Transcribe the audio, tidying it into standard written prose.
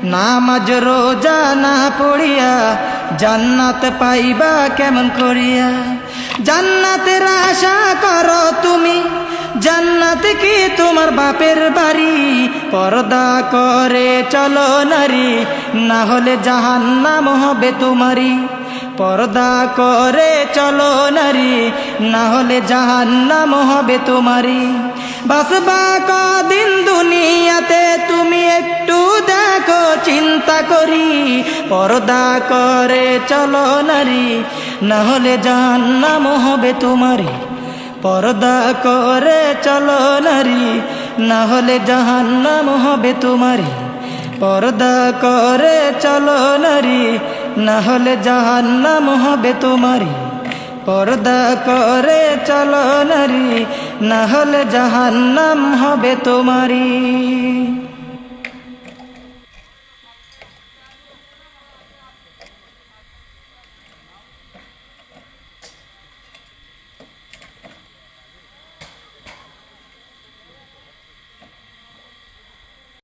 নামাজ রোজা না পড়িয়া জান্নাত পাইবা কেমন করিয়া। জান্নাতের আশা করো তুমি, জান্নাত কি তোমার বাপের বাড়ি? পর্দা করে চলো নারী, না হলে জাহান্নাম হবে তোমারি। পর্দা করে চলো নারী, না হলে জাহান্নাম হবে তোমারি। বাসবা কদিন দুনিয়াতে তুমি একটু দেখো চিন্তা করি। পর্দা করে চলো নারী, না হলে জাহান্নাম হবে তোমারি। পর্দা করে চলো নারী, না হলে জাহান্নাম হবে তোমারি। পর্দা করে চলো নারী, না হলে জাহান্নাম হবে তোমারি। পর্দা করে চলো নারী, না হলে জাহান্নাম হবে তোমারি।